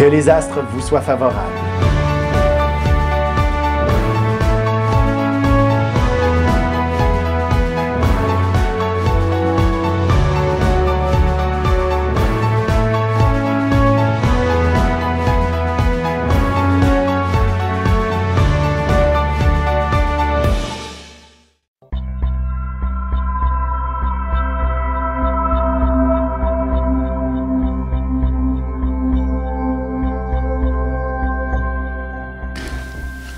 Que les astres vous soient favorables.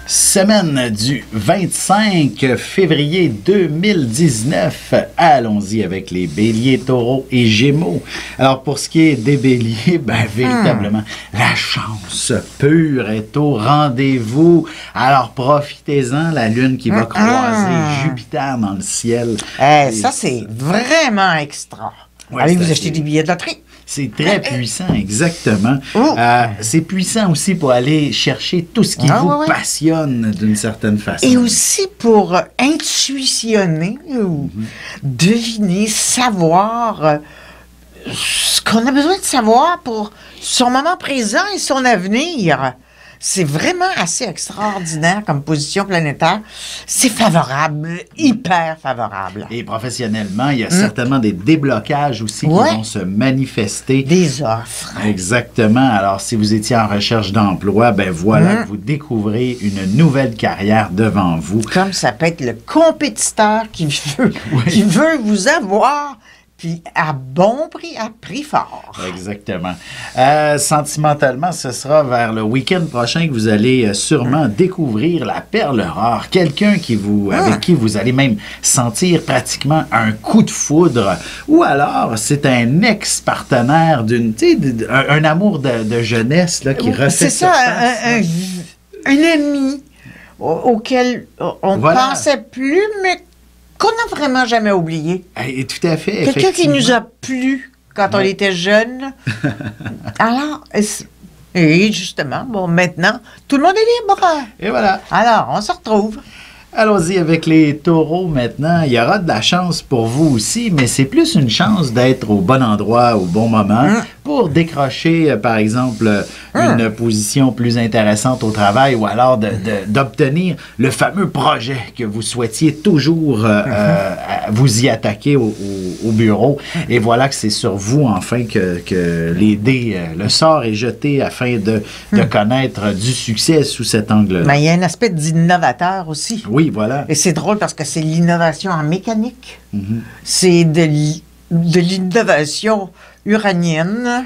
Semaine du 25 février 2019. Allons-y avec les béliers, taureaux et gémeaux. Alors, pour ce qui est des béliers, véritablement, la chance pure est au rendez-vous. Alors, profitez-en, la lune qui va croiser Jupiter dans le ciel. Ça, c'est vraiment extra. Ouais, allez vous acheter des billets de loterie. C'est très puissant, exactement. C'est puissant aussi pour aller chercher tout ce qui vous passionne d'une certaine façon. Et aussi pour intuitionner ou deviner, savoir ce qu'on a besoin de savoir pour son moment présent et son avenir. C'est vraiment assez extraordinaire comme position planétaire. C'est favorable, hyper favorable. Et professionnellement, il y a certainement des déblocages aussi qui vont se manifester. Des offres. Exactement. Alors, si vous étiez en recherche d'emploi, voilà que vous découvrez une nouvelle carrière devant vous. Comme ça peut être le compétiteur qui veut vous avoir. Puis à bon prix, à prix fort. Exactement. Sentimentalement, ce sera vers le week-end prochain que vous allez sûrement découvrir la perle rare. Quelqu'un avec qui vous allez même sentir pratiquement un coup de foudre. Ou alors, c'est un ex-partenaire un amour de jeunesse là, qui refait c'est ça, un ami auquel on ne pensait plus, mais qu'on n'a vraiment jamais oublié. Et tout à fait. Quelqu'un qui nous a plu quand on était jeune. Alors, et justement, maintenant, tout le monde est libre. Et voilà. Alors, on se retrouve. Allons-y avec les taureaux maintenant. Il y aura de la chance pour vous aussi, mais c'est plus une chance d'être au bon endroit, au bon moment, pour décrocher, par exemple, une position plus intéressante au travail ou alors d'obtenir le fameux projet que vous souhaitiez toujours vous y attaquer au bureau. Et voilà que c'est sur vous, enfin, que les dés, le sort est jeté afin de connaître du succès sous cet angle-là. Mais il y a un aspect d'innovateur aussi. Oui, voilà. Et c'est drôle parce que c'est l'innovation en mécanique. C'est de l'innovation uranienne.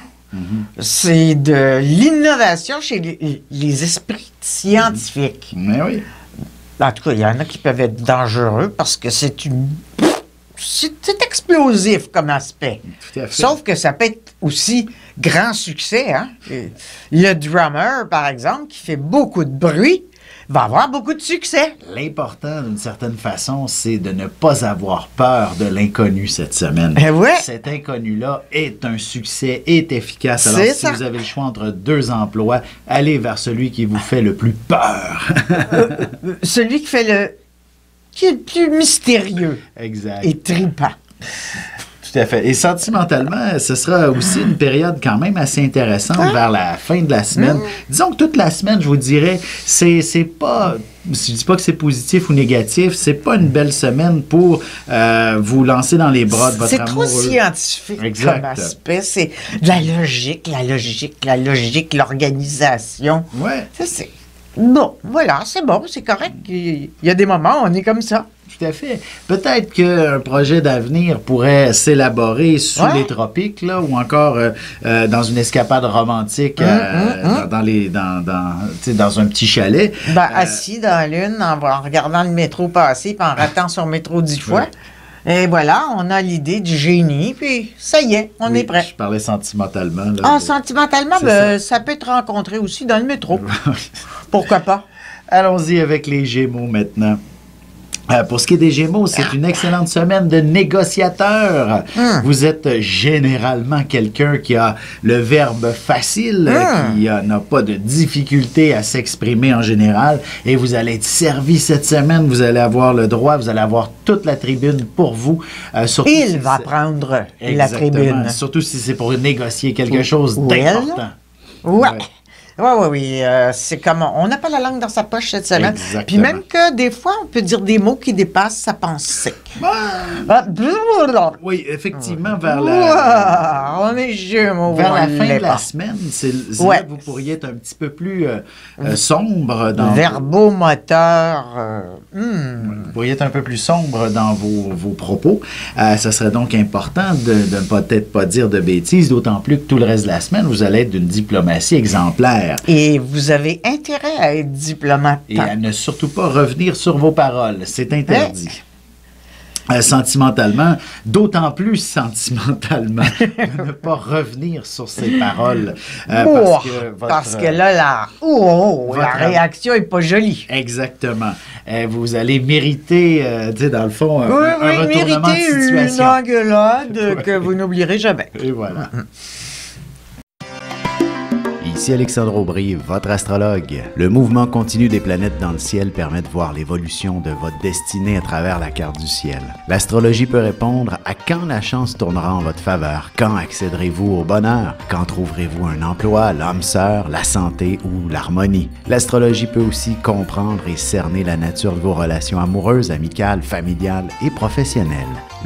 C'est de l'innovation chez les esprits scientifiques. Mais oui. En tout cas, il y en a qui peuvent être dangereux parce que c'est explosif comme aspect. Tout à fait. Sauf que ça peut être aussi grand succès. Hein? Le drummer, par exemple, qui fait beaucoup de bruit, va avoir beaucoup de succès. L'important, d'une certaine façon, c'est de ne pas avoir peur de l'inconnu cette semaine. Cet inconnu-là est un succès, est efficace. Alors, si vous avez le choix entre deux emplois, allez vers celui qui vous fait le plus peur. Celui qui est le plus mystérieux. Exact. Et trippant. Tout à fait. Et sentimentalement, ce sera aussi une période quand même assez intéressante vers la fin de la semaine. Disons que toute la semaine, je vous dirais, c'est pas... Je dis pas que c'est positif ou négatif, c'est pas une belle semaine pour vous lancer dans les bras de votre amoureux. C'est trop scientifique comme aspect. C'est la logique, l'organisation. Ouais. Ça, c'est... Bon, voilà, c'est bon, c'est correct. Il y a des moments où on est comme ça. Tout à fait. Peut-être qu'un projet d'avenir pourrait s'élaborer sous les tropiques, là, ou encore dans une escapade romantique dans un petit chalet. Assis dans la lune, en regardant le métro passer, puis en ratant son métro 10 fois. Et voilà, on a l'idée du génie, puis ça y est, on est prêt. Je parlais sentimentalement. Là, sentimentalement, ça peut être rencontré aussi dans le métro. Pourquoi pas? Allons-y avec les Gémeaux maintenant. Pour ce qui est des Gémeaux, c'est une excellente semaine de négociateur. Vous êtes généralement quelqu'un qui a le verbe facile, qui n'a pas de difficulté à s'exprimer en général. Et vous allez être servi cette semaine. Vous allez avoir le droit, vous allez avoir toute la tribune pour vous. Il va prendre la tribune. Surtout si c'est pour négocier quelque chose d'important. Ouais. Oui. C'est comme on n'a pas la langue dans sa poche cette semaine. Exactement. Puis même que des fois, on peut dire des mots qui dépassent sa pensée. Oui, effectivement, On est jumeaux. vers la fin de la semaine, c'est là que vous pourriez être un petit peu plus sombre dans verbomoteur. Vous pourriez être un peu plus sombre dans vos propos. Ça serait donc important de ne peut-être pas dire de bêtises, d'autant plus que tout le reste de la semaine, vous allez être d'une diplomatie exemplaire. Et vous avez intérêt à être diplomate. Et à ne surtout pas revenir sur vos paroles. C'est interdit. Sentimentalement, d'autant plus sentimentalement, de ne pas revenir sur ces paroles. Parce que là, la réaction n'est pas jolie. Exactement. Vous allez mériter, dans le fond, un retournement de situation. Une engueulade que vous n'oublierez jamais. Et voilà. Ici Alexandre Aubry, votre astrologue. Le mouvement continu des planètes dans le ciel permet de voir l'évolution de votre destinée à travers la carte du ciel. L'astrologie peut répondre à quand la chance tournera en votre faveur, quand accéderez-vous au bonheur, quand trouverez-vous un emploi, l'âme sœur, la santé ou l'harmonie. L'astrologie peut aussi comprendre et cerner la nature de vos relations amoureuses, amicales, familiales et professionnelles.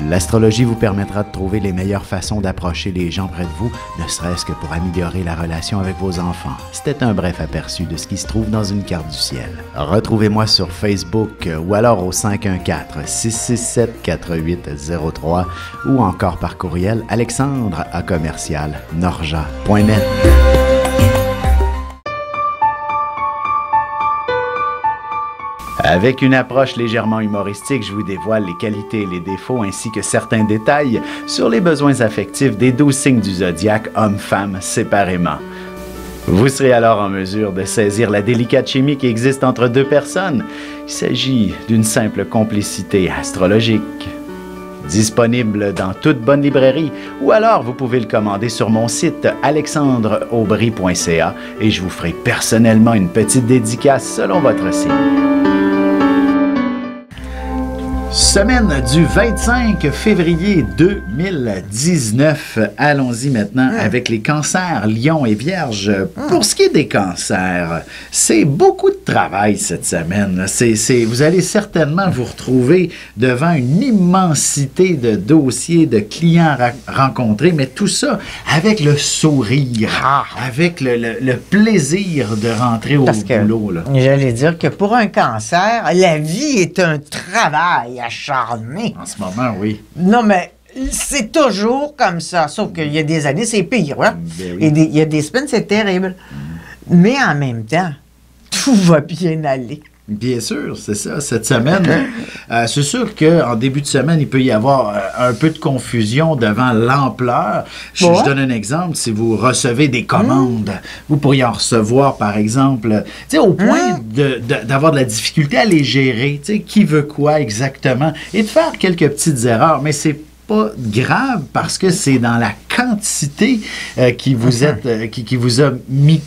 L'astrologie vous permettra de trouver les meilleures façons d'approcher les gens près de vous, ne serait-ce que pour améliorer la relation avec vos enfants. C'était un bref aperçu de ce qui se trouve dans une carte du ciel. Retrouvez-moi sur Facebook ou alors au 514-667-4803 ou encore par courriel alexandre@norja.net. Avec une approche légèrement humoristique, je vous dévoile les qualités et les défauts ainsi que certains détails sur les besoins affectifs des 12 signes du zodiaque, hommes-femmes, séparément. Vous serez alors en mesure de saisir la délicate chimie qui existe entre deux personnes. Il s'agit d'une simple complicité astrologique. Disponible dans toute bonne librairie ou alors vous pouvez le commander sur mon site alexandreaubry.ca et je vous ferai personnellement une petite dédicace selon votre signe. Semaine du 25 février 2019. Allons-y maintenant avec les cancers, lions et vierges. Pour ce qui est des cancers, c'est beaucoup de travail cette semaine. Vous allez certainement vous retrouver devant une immensité de dossiers, de clients rencontrés, mais tout ça avec le sourire, avec le plaisir de rentrer au boulot. Là. J'allais dire que pour un cancer, la vie est un travail acharné. En ce moment, oui. Non, mais c'est toujours comme ça. Sauf qu'il y a des années, c'est pire. Hein? Ben oui. Il y a des semaines, c'est terrible. Mais en même temps, tout va bien aller. Bien sûr, c'est ça. Cette semaine, c'est sûr qu'en début de semaine, il peut y avoir un peu de confusion devant l'ampleur. Je donne un exemple. Si vous recevez des commandes, vous pourriez en recevoir, par exemple, au point d'avoir de la difficulté à les gérer. Qui veut quoi exactement? Et de faire quelques petites erreurs. Mais c'est pas grave parce que c'est dans la quantité qui vous a mis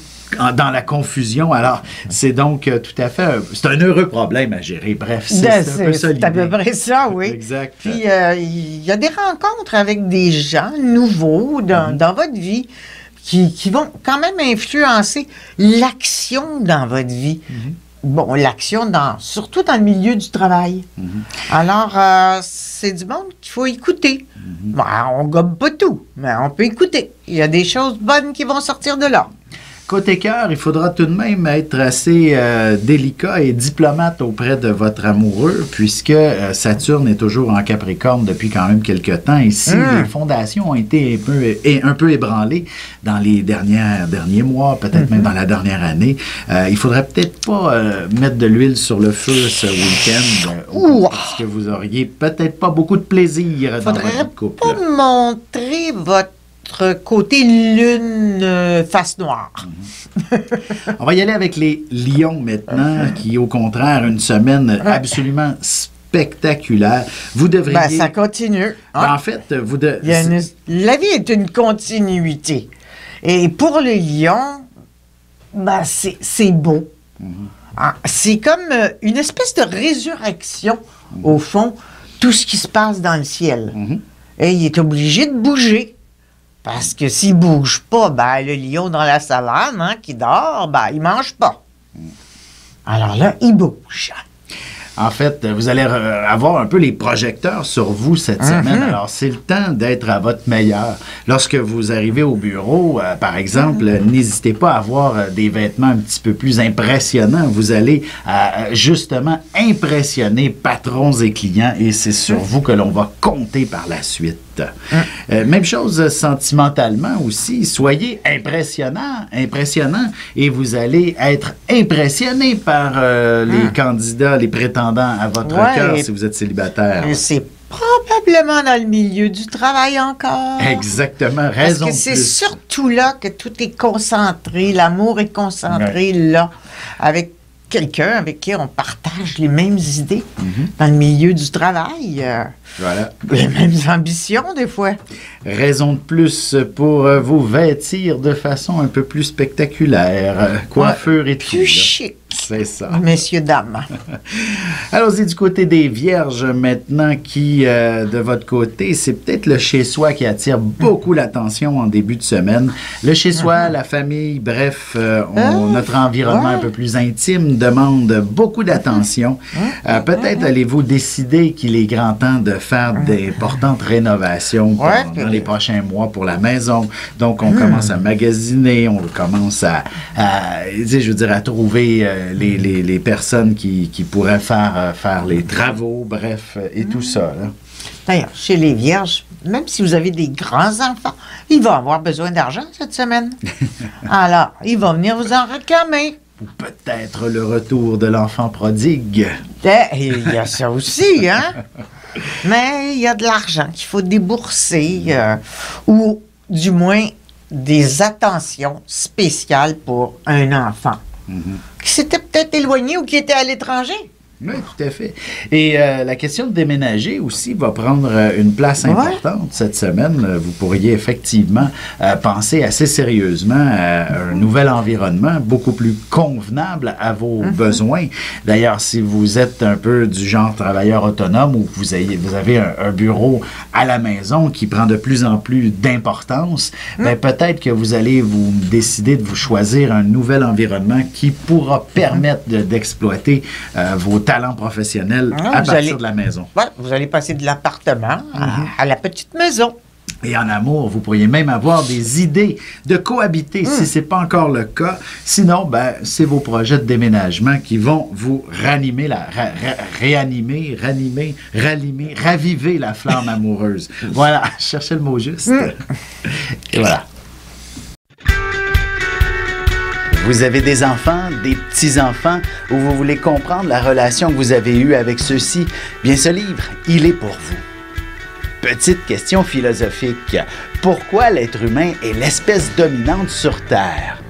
dans la confusion. Alors, c'est donc tout à fait... c'est un heureux problème à gérer. Bref, c'est un peu ça l'idée. C'est à peu près ça, oui. Exact. Puis, il y a des rencontres avec des gens nouveaux dans votre vie qui vont quand même influencer l'action dans votre vie. Bon, l'action surtout dans le milieu du travail. Alors, c'est du monde qu'il faut écouter. Bon, on gobe pas tout, mais on peut écouter. Il y a des choses bonnes qui vont sortir de là. Côté cœur, il faudra tout de même être assez délicat et diplomate auprès de votre amoureux, puisque Saturne est toujours en Capricorne depuis quand même quelques temps. Ici, les fondations ont été un peu ébranlées dans les derniers mois, peut-être même dans la dernière année. Il faudrait peut-être pas mettre de l'huile sur le feu ce week-end, parce que vous auriez peut-être pas beaucoup de plaisir dans votre couple. Pas montrer votre côté lune face noire. On va y aller avec les lions maintenant, qui au contraire, une semaine absolument spectaculaire. Vous devriez... ça continue. En fait, la vie est une continuité. Et pour les lions, c'est beau. C'est comme une espèce de résurrection, au fond, tout ce qui se passe dans le ciel. Et il est obligé de bouger. Parce que s'il bouge pas, ben, le lion dans la savane, hein, qui dort, ben, il mange pas. Alors là, il bouge. En fait, vous allez avoir un peu les projecteurs sur vous cette semaine. Alors, c'est le temps d'être à votre meilleur. Lorsque vous arrivez au bureau, par exemple, n'hésitez pas à avoir des vêtements un petit peu plus impressionnants. Vous allez justement impressionner patrons et clients et c'est sur vous que l'on va compter par la suite. Même chose sentimentalement aussi. Soyez impressionnant et vous allez être impressionné par les candidats, les prétendants à votre cœur si vous êtes célibataire. C'est probablement dans le milieu du travail encore. Exactement, raison de Parce que plus. c'est surtout là que tout est concentré, l'amour est concentré là, avec quelqu'un avec qui on partage les mêmes idées dans le milieu du travail. Voilà. Les mêmes ambitions, des fois. Raison de plus pour vous vêtir de façon un peu plus spectaculaire. Coiffure et tout. Plus chic. C'est ça. Messieurs, dames. Allons-y du côté des Vierges maintenant qui, de votre côté, c'est peut-être le chez-soi qui attire beaucoup l'attention en début de semaine. Le chez-soi, la famille, bref, notre environnement un peu plus intime demande beaucoup d'attention. Peut-être allez-vous décider qu'il est grand temps de faire d'importantes rénovations dans les prochains mois pour la maison. Donc, on commence à magasiner, on commence à trouver les personnes qui pourraient faire les travaux, bref, et tout ça. Là. D'ailleurs, chez les Vierges, même si vous avez des grands-enfants, ils vont avoir besoin d'argent cette semaine. Alors, ils vont venir vous en réclamer. Ou peut-être le retour de l'enfant prodigue. Il y a ça aussi, hein? Mais il y a de l'argent qu'il faut débourser, ou du moins des attentions spéciales pour un enfant qui s'était peut-être éloigné ou qui était à l'étranger. Oui, tout à fait. Et la question de déménager aussi va prendre une place importante cette semaine. Vous pourriez effectivement penser assez sérieusement à un nouvel environnement beaucoup plus convenable à vos besoins. D'ailleurs, si vous êtes un peu du genre travailleur autonome ou vous avez un bureau à la maison qui prend de plus en plus d'importance, ben, peut-être que vous allez vous décider de vous choisir un nouvel environnement qui pourra permettre d'exploiter vos talents professionnels à partir de la maison. Ouais, vous allez passer de l'appartement à la petite maison. Et en amour, vous pourriez même avoir des idées de cohabiter si ce n'est pas encore le cas. Sinon, ben, c'est vos projets de déménagement qui vont vous raviver la flamme amoureuse. Voilà, cherchez le mot juste. Et voilà. Vous avez des enfants, des petits-enfants, ou vous voulez comprendre la relation que vous avez eue avec ceux-ci? Bien, ce livre, il est pour vous. Petite question philosophique. Pourquoi l'être humain est l'espèce dominante sur Terre?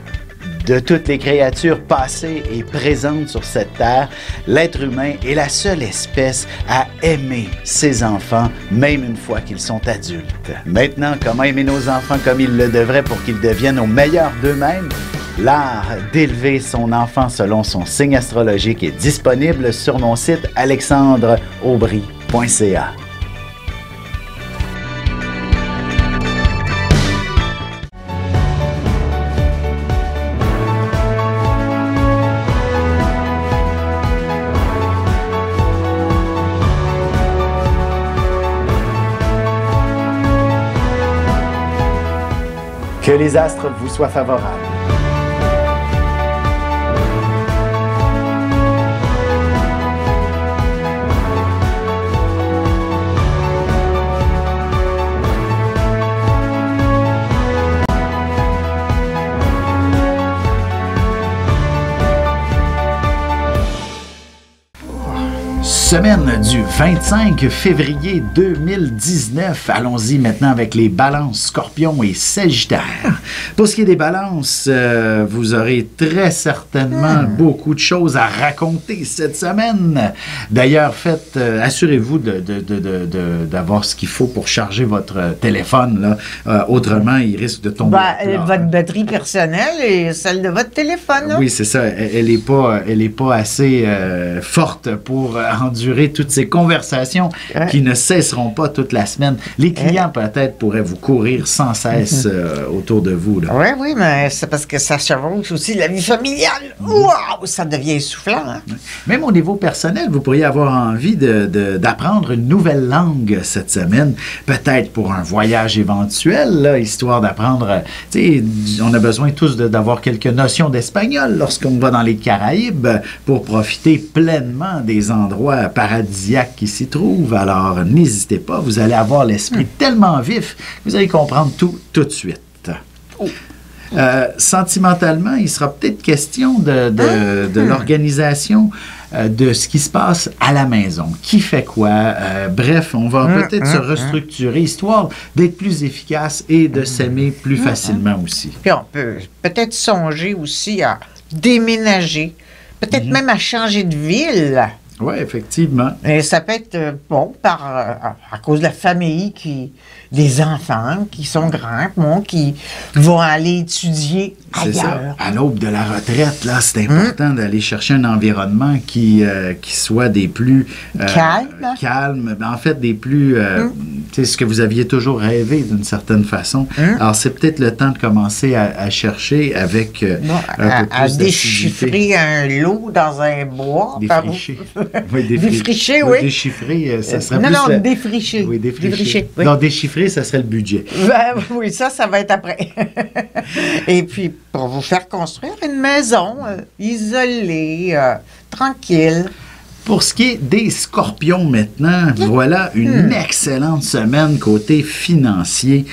De toutes les créatures passées et présentes sur cette terre, l'être humain est la seule espèce à aimer ses enfants, même une fois qu'ils sont adultes. Maintenant, comment aimer nos enfants comme ils le devraient pour qu'ils deviennent au meilleur d'eux-mêmes? L'art d'élever son enfant selon son signe astrologique est disponible sur mon site alexandreaubry.ca. Que les astres vous soient favorables. Semaine du 25 février 2019. Allons-y maintenant avec les balances, scorpions et sagittaires. Pour ce qui est des balances, vous aurez très certainement beaucoup de choses à raconter cette semaine. D'ailleurs, assurez-vous d'avoir ce qu'il faut pour charger votre téléphone. Là. Autrement, il risque de tomber. Votre batterie personnelle et celle de votre téléphone. Là. Oui, c'est ça. Elle est pas assez forte pour endurer perdurer toutes ces conversations qui ne cesseront pas toute la semaine. Les clients, peut-être, pourraient vous courir sans cesse autour de vous. Oui, oui, mais c'est parce que ça chevauche aussi la vie familiale. Wow! Ça devient essoufflant. Hein? Même au niveau personnel, vous pourriez avoir envie d'apprendre une nouvelle langue cette semaine, peut-être pour un voyage éventuel, là, histoire d'apprendre. Tu sais, on a besoin tous d'avoir quelques notions d'espagnol lorsqu'on va dans les Caraïbes pour profiter pleinement des endroits paradisiaques qui s'y trouvent. Alors, n'hésitez pas, vous allez avoir l'esprit tellement vif que vous allez comprendre tout de suite. Sentimentalement, il sera peut-être question de l'organisation de ce qui se passe à la maison. Qui fait quoi? Bref, on va peut-être se restructurer, histoire d'être plus efficace et de s'aimer plus facilement aussi. Puis on peut peut-être songer aussi à déménager, peut-être même à changer de ville. Oui, effectivement. Et ça peut être bon à cause de la famille, des enfants qui sont grands, bon, qui vont aller étudier ailleurs. C'est ça. À l'aube de la retraite, là, c'est important d'aller chercher un environnement qui soit des plus... calme. En fait, des plus... tu sais, ce que vous aviez toujours rêvé d'une certaine façon. Alors, c'est peut-être le temps de commencer à chercher avec un peu plus déchiffrer un lot dans un bois. Défricher. Oui, défricher, oui. Déchiffrer, ça serait plus... Non, défricher. Oui, défricher. Oui. Non, déchiffrer, ça serait le budget. Ben, oui, ça va être après. Et puis, pour vous faire construire une maison isolée, tranquille. Pour ce qui est des scorpions maintenant, voilà une excellente semaine côté financier.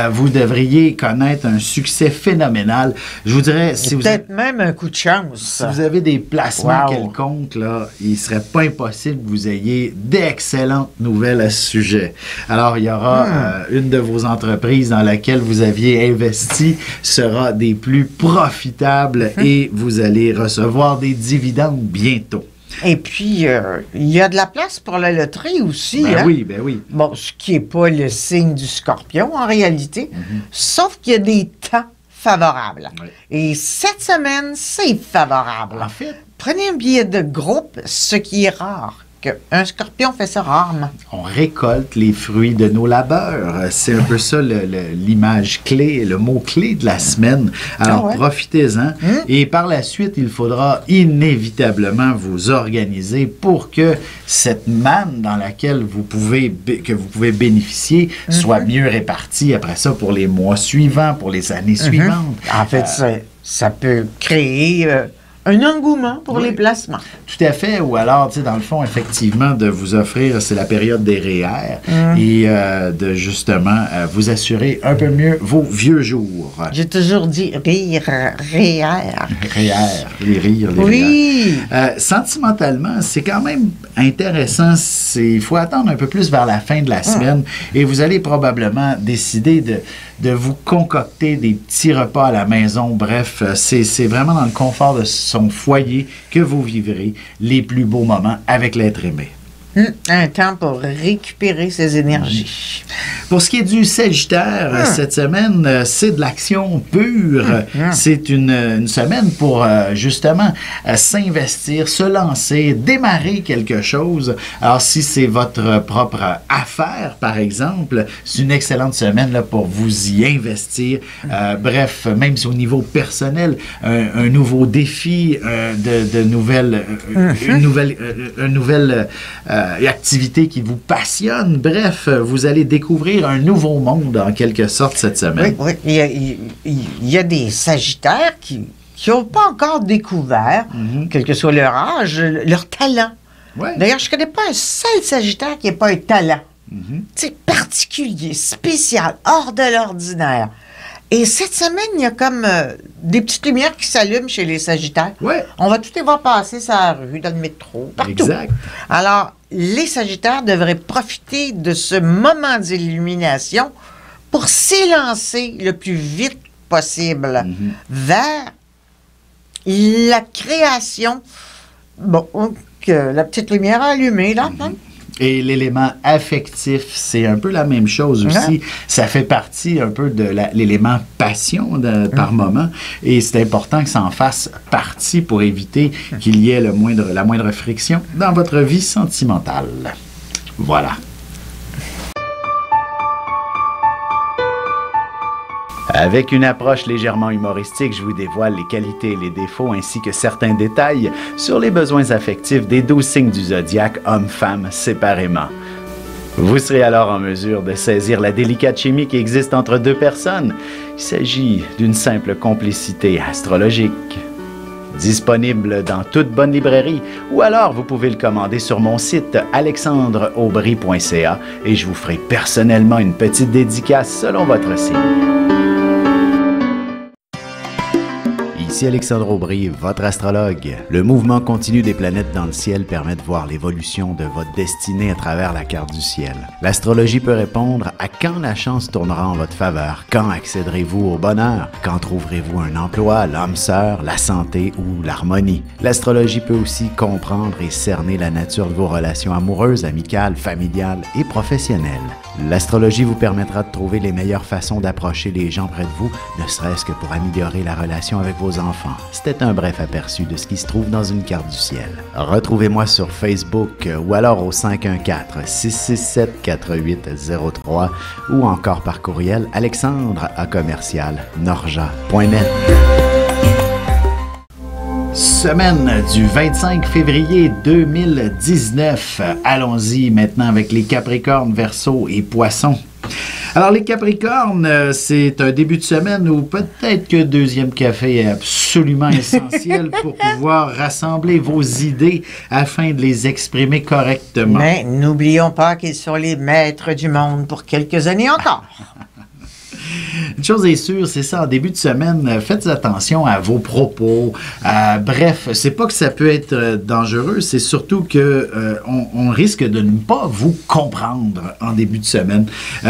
Vous devriez connaître un succès phénoménal. Je vous dirais, si vous peut-être même un coup de chance. Si vous avez des placements quelconques, là, il ne serait pas impossible que vous ayez d'excellentes nouvelles à ce sujet. Alors, il y aura une de vos entreprises dans laquelle vous aviez investi sera des plus profitables et vous allez recevoir des dividendes bientôt. Et puis, il y a de la place pour la loterie aussi. Ben oui. Bon, ce qui n'est pas le signe du scorpion en réalité, sauf qu'il y a des temps favorables. Oui. Et cette semaine, c'est favorable. En fait, prenez un billet de groupe, ce qui est rare. Un scorpion fait ça rarement. On récolte les fruits de nos labeurs. C'est un peu ça l'image clé, le mot-clé de la semaine. Alors, profitez-en. Et par la suite, il faudra inévitablement vous organiser pour que cette manne dans laquelle vous pouvez bénéficier soit mieux répartie après ça pour les mois suivants, pour les années suivantes. En fait, ça peut créer... un engouement pour les placements. Tout à fait. Ou alors, tu sais, dans le fond, effectivement, de vous offrir, c'est la période des REER et de justement vous assurer un peu mieux vos vieux jours. J'ai toujours dit REER. Les rires, les oui. Sentimentalement, c'est quand même intéressant. Il faut attendre un peu plus vers la fin de la semaine et vous allez probablement décider de vous concocter des petits repas à la maison. Bref, c'est vraiment dans le confort de son foyer que vous vivrez les plus beaux moments avec l'être aimé. Un temps pour récupérer ses énergies. Pour ce qui est du Sagittaire, cette semaine, c'est de l'action pure. C'est une semaine pour, justement, s'investir, se lancer, démarrer quelque chose. Alors, si c'est votre propre affaire, par exemple, c'est une excellente semaine là, pour vous y investir. Bref, même si au niveau personnel, un nouveau défi, une nouvelle activité qui vous passionne. Bref, vous allez découvrir un nouveau monde, en quelque sorte, cette semaine. Oui. Il y a des Sagittaires qui n'ont pas encore découvert, quel que soit leur âge, leur talent. Ouais. D'ailleurs, je ne connais pas un seul Sagittaire qui n'ait pas un talent. C'est particulier, spécial, hors de l'ordinaire. Et cette semaine, il y a comme des petites lumières qui s'allument chez les Sagittaires. Ouais. On va tout les voir passer sur la rue, dans le métro, partout. Exact. Alors, les Sagittaires devraient profiter de ce moment d'illumination pour s'élancer le plus vite possible vers la création. Bon, la petite lumière allumée, là. Et l'élément affectif, c'est un peu la même chose aussi. Ça fait partie un peu de l'élément passion par moment. Et c'est important que ça en fasse partie. partie pour éviter qu'il y ait la moindre friction dans votre vie sentimentale. Voilà. Avec une approche légèrement humoristique, je vous dévoile les qualités et les défauts ainsi que certains détails sur les besoins affectifs des 12 signes du zodiaque, hommes-femmes séparément. Vous serez alors en mesure de saisir la délicate chimie qui existe entre deux personnes. Il s'agit d'une simple complicité astrologique. Disponible dans toute bonne librairie ou alors vous pouvez le commander sur mon site alexandreaubry.ca et je vous ferai personnellement une petite dédicace selon votre signe. Ici Alexandre Aubry, votre astrologue. Le mouvement continu des planètes dans le ciel permet de voir l'évolution de votre destinée à travers la carte du ciel. L'astrologie peut répondre à quand la chance tournera en votre faveur, quand accéderez-vous au bonheur, quand trouverez-vous un emploi, l'âme sœur, la santé ou l'harmonie. L'astrologie peut aussi comprendre et cerner la nature de vos relations amoureuses, amicales, familiales et professionnelles. L'astrologie vous permettra de trouver les meilleures façons d'approcher les gens près de vous, ne serait-ce que pour améliorer la relation avec vos enfants. C'était un bref aperçu de ce qui se trouve dans une carte du ciel. Retrouvez-moi sur Facebook ou alors au 514-667-4803 ou encore par courriel alexandre@norja.net. Semaine du 25 février 2019. Allons-y maintenant avec les Capricornes, Verseaux et Poissons. Alors, les Capricornes, c'est un début de semaine où peut-être que deuxième café est absolument essentiel pour pouvoir rassembler vos idées afin de les exprimer correctement. Mais n'oublions pas qu'ils sont les maîtres du monde pour quelques années encore. Une chose est sûre, c'est ça, en début de semaine, faites attention à vos propos. Bref, c'est pas que ça peut être dangereux, c'est surtout que on risque de ne pas vous comprendre en début de semaine.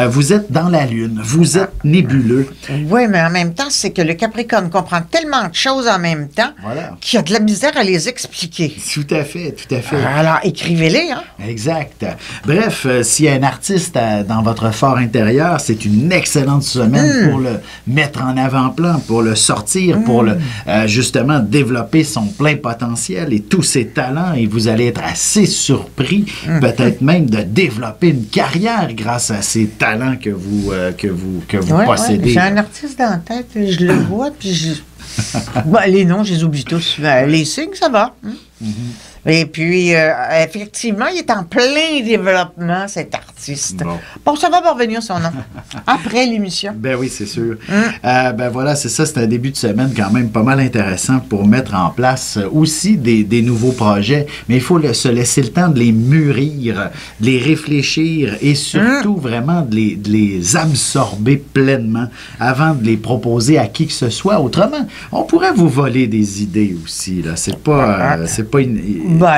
Vous êtes dans la lune, vous êtes nébuleux. Oui, mais en même temps, c'est que le Capricorne comprend tellement de choses en même temps qu'il y a de la misère à les expliquer. Tout à fait, tout à fait. Alors, écrivez-les, hein? Exact. Bref, s'il y a un artiste dans votre fort intérieur, c'est une excellente semaine pour le mettre en avant-plan, pour le sortir, pour le justement développer son plein potentiel et tous ses talents. Et vous allez être assez surpris, peut-être même de développer une carrière grâce à ces talents que vous possédez. J'ai un artiste dans la tête, je le vois, puis les noms, je les oublie tous. Les signes, ça va. Et puis, effectivement, il est en plein développement, cet artiste. Bon, ça va revenir son nom, après l'émission. Ben oui, c'est sûr. Ben voilà, c'est ça, c'est un début de semaine quand même pas mal intéressant pour mettre en place aussi des nouveaux projets, mais il faut se laisser le temps de les mûrir, de les réfléchir et surtout vraiment de les absorber pleinement avant de les proposer à qui que ce soit. Autrement, on pourrait vous voler des idées aussi, là. C'est pas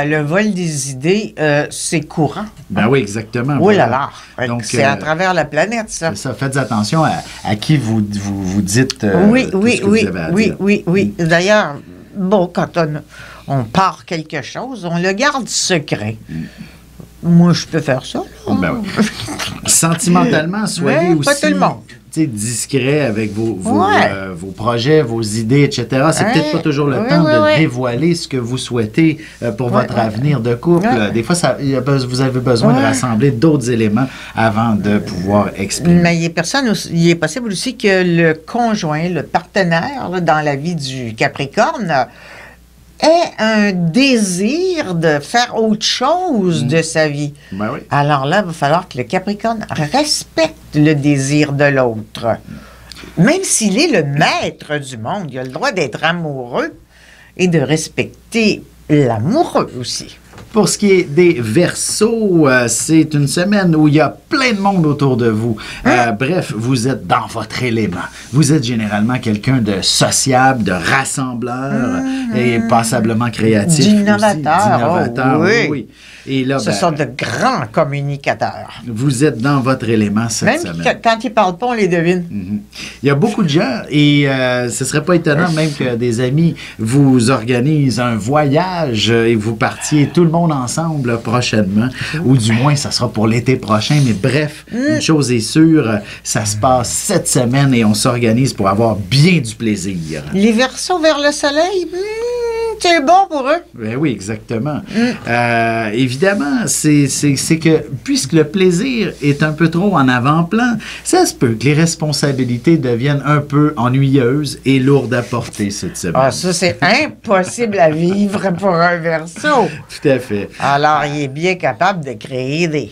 le vol des idées, c'est courant. Ben oui, exactement. Oh là là! Donc, c'est à travers la planète, ça. C'est ça. Faites attention à qui vous dites tout ce que vous avez à dire. Oui. D'ailleurs, quand on part quelque chose, on le garde secret. Moi, je peux faire ça. Ben oui. Sentimentalement, soyez aussi... Pas tout le monde. Discret avec vos projets, vos idées, etc. C'est peut-être pas toujours le temps de dévoiler ce que vous souhaitez pour votre avenir de couple. Des fois, vous avez besoin de rassembler d'autres éléments avant de pouvoir exprimer. Mais il est possible aussi que le conjoint, le partenaire dans la vie du Capricorne ait un désir de faire autre chose de sa vie. Ben oui. Alors là, il va falloir que le Capricorne respecte le désir de l'autre. Même s'il est le maître du monde, il a le droit d'être amoureux et de respecter l'amoureux aussi. Pour ce qui est des Verseaux, c'est une semaine où il y a plein de monde autour de vous. Bref, vous êtes dans votre élément. Vous êtes généralement quelqu'un de sociable, de rassembleur et passablement créatif. D'innovateur. Oui. Et là, ce sont de grands communicateurs. Vous êtes dans votre élément cette semaine. Même quand ils ne parlent pas, on les devine. Il y a beaucoup de gens et ce ne serait pas étonnant même que des amis vous organisent un voyage et vous partiez tout le monde ensemble prochainement. Ou du moins, ça sera pour l'été prochain. Mais bref, une chose est sûre, ça se passe cette semaine et on s'organise pour avoir bien du plaisir. Les Verseaux vers le soleil, c'est bon pour eux. Ben oui, exactement. Évidemment, c'est que puisque le plaisir est un peu trop en avant-plan, ça se peut que les responsabilités deviennent un peu ennuyeuses et lourdes à porter cette semaine. Ah, ça, c'est impossible à vivre pour un Verseau. Tout à fait. Alors, il est bien capable de créer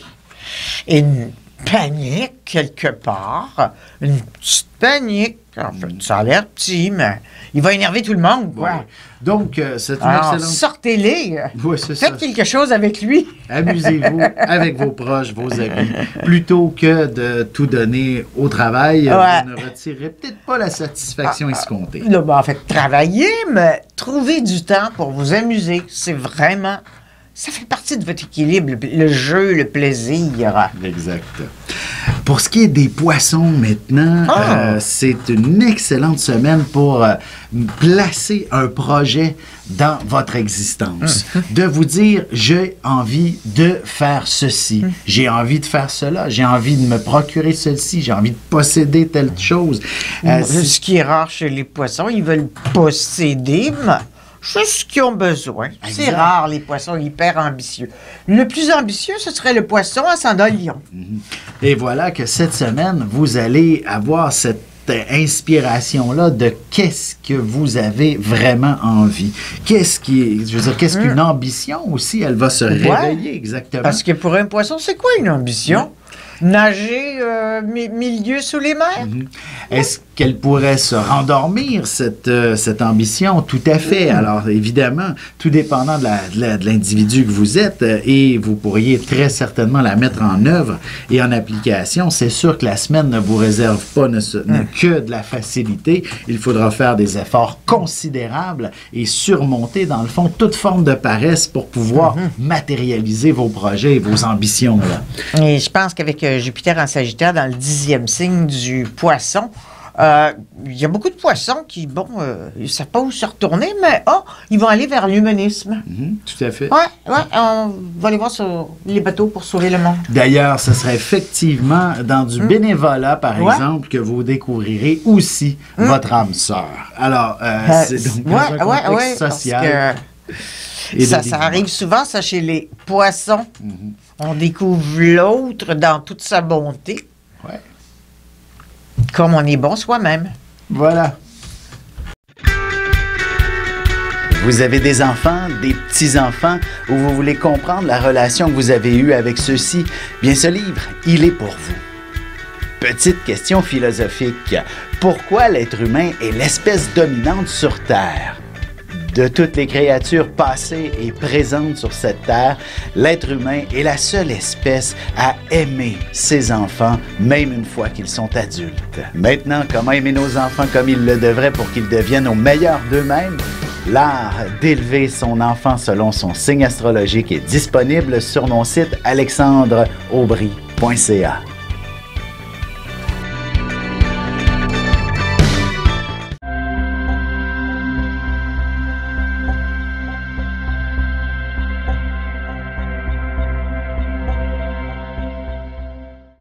une panique quelque part. Une petite panique. En fait, ça a l'air petit, mais il va énerver tout le monde, quoi. Ouais. Donc, c'est une Alors, excellente... sortez-les. Ouais, c'est ça. Faites quelque chose avec lui. Amusez-vous avec vos proches, vos amis, plutôt que de tout donner au travail. Ouais. Vous ne retirerez peut-être pas la satisfaction escomptée. Là, ben, en fait, travaillez, mais trouvez du temps pour vous amuser. C'est vraiment... Ça fait partie de votre équilibre, le jeu, le plaisir. Exact. Pour ce qui est des poissons maintenant, c'est une excellente semaine pour placer un projet dans votre existence. De vous dire, j'ai envie de faire ceci, j'ai envie de faire cela, j'ai envie de me procurer ceci, j'ai envie de posséder telle chose. Ce qui est rare chez les poissons, ils veulent posséder, mais c'est ce qu'ils ont besoin. C'est Exact. rare, les poissons hyper ambitieux. Le plus ambitieux, ce serait le poisson ascendant lion. Et voilà que cette semaine, vous allez avoir cette inspiration-là de qu'est-ce que vous avez vraiment envie. Qu'est-ce qu'une ambition aussi, elle va se réveiller exactement. Parce que pour un poisson, c'est quoi une ambition? Nager milieu sous les mers? Est-ce qu'elle pourrait se rendormir, cette ambition? Tout à fait. Alors, évidemment, tout dépendant de l'individu que vous êtes, et vous pourriez très certainement la mettre en œuvre et en application. C'est sûr que la semaine ne vous réserve pas que de la facilité. Il faudra faire des efforts considérables et surmonter, dans le fond, toute forme de paresse pour pouvoir matérialiser vos projets et vos ambitions. Là. Et je pense qu'avec Jupiter en Sagittaire, dans le 10e signe du poisson, il y a beaucoup de poissons qui, ils ne savent pas où se retourner, mais ils vont aller vers l'humanisme. Tout à fait. Ouais, on va aller voir sur les bateaux pour sauver le monde. D'ailleurs, ce serait effectivement dans du bénévolat, par exemple, que vous découvrirez aussi votre âme sœur. Alors, c'est donc dans un contexte social. Ça arrive souvent, ça, chez les poissons. On découvre l'autre dans toute sa bonté. Ouais. Comme on est bon soi-même. Voilà. Vous avez des enfants, des petits-enfants, ou vous voulez comprendre la relation que vous avez eue avec ceux-ci? Bien, ce livre, il est pour vous. Petite question philosophique. Pourquoi l'être humain est l'espèce dominante sur Terre? De toutes les créatures passées et présentes sur cette terre, l'être humain est la seule espèce à aimer ses enfants, même une fois qu'ils sont adultes. Maintenant, comment aimer nos enfants comme ils le devraient pour qu'ils deviennent au meilleur d'eux-mêmes? L'art d'élever son enfant selon son signe astrologique est disponible sur mon site alexandreaubry.ca.